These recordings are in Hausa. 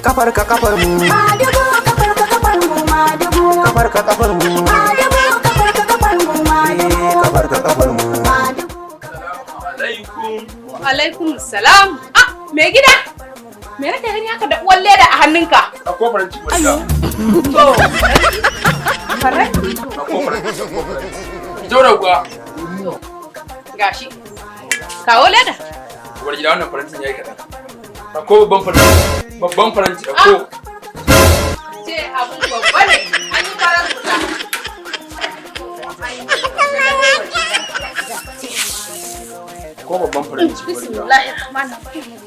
kafar ka kafar mu Madugu kafar ka kafar mu madugu kafar ka kafar mu madugu kafar ka kafar mu madugu kafar ka kafar mu alaikum salam. Me gida? Me nake gani haka da uwan leda a hannunka? A kofar ci wanda. To. Faranti. A kofar. Jora kuwa. Gashi. Kawo leda. Uwar gida wannan farantin yayi kaɗan. Ako babban faranti ako. Ce abu babba ne. An yi farantuka. Ko babban faranti. Bismillahirrahmanirrahim.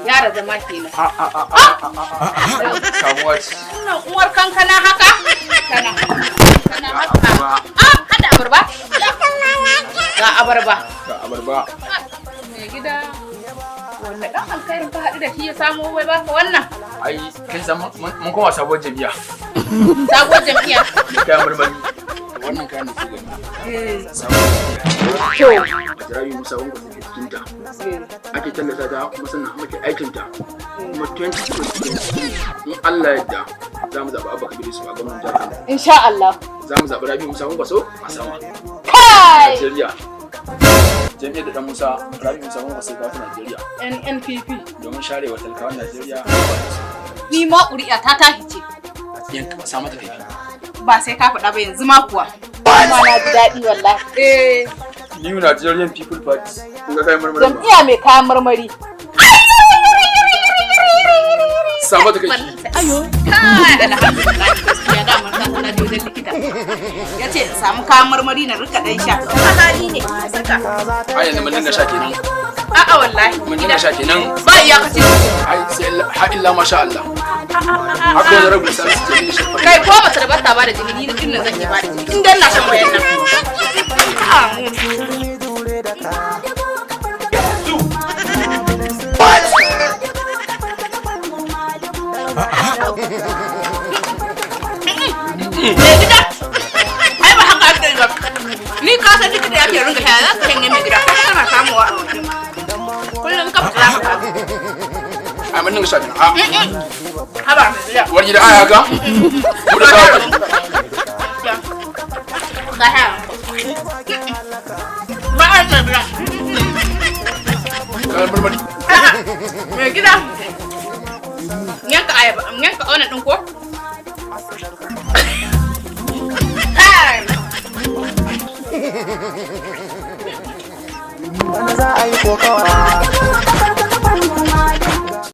Yara zama kenan. Kamuwa ce. Wannan uwar kankana haka? Kana haka. Hada abarba? Ga abarba. Ga abarba. Me gida. Wanne dan alkhairin ka haɗu da shi ya samo wai baka wannan? Ai kin san mun koma sabuwar jami'a. Sabuwar jam'iyya. Kayan marmari. Wannan kayan da ke gani. To. Rabi Musa wanda take cikin ta. Ake tallata ta kuma sannan muke aikin ta. Kuma 2020 in Allah ya yarda za mu zaɓi Abba Kabiru su a gwamnatin jihar Kano. Insha Allah. Za mu zaɓi Rabi Musa wanda so a sama. Kai! Najeriya. Jami'ar da ɗan Musa Rabi Musa wanda sai kawo Najeriya. NNPP. Domin sharewa talakawan Najeriya. Ni ma ƙuri'a ta tahi ce. Yan sa mata kai. Ba sai ka faɗa ba yanzu ma kuwa. Kuma na ji daɗi wallahi. New Nigerian People Party. Kun ga kayan marmari. Jam'iyya mai kayan marmari. Sa mata kai. Ayo. Kai alhamdulillah gaskiya da mun san na je wajen likita. Yace in samu kayan marmari na rika dan sha. Kuma hali ne saka. Ai yanzu mun dinga sha kenan. A'a wallahi. Mun dinga sha kenan. Ba iyakaci. Ai sai ha illa masha Allah. Haka da rabu sai su je shi. Kai ko mace da bata ba da jini ni din nan zan yi ba da jini. In dan na san wayan nan. Me gida? Ai ba haka ake ba. Ni ka san likita ya ke ringa shaya za ka shanye mai gida. Kana samuwa a waje. Kullum ka fita ka kawo. Ai mun dinga sha kenan. Haba mai gida. Uwar gida ai haka? Mu da kawo. Ga ha. Ba a ta gida. Kayan marmari. Mai gida. Yanka ayaba, yanka wannan din ko?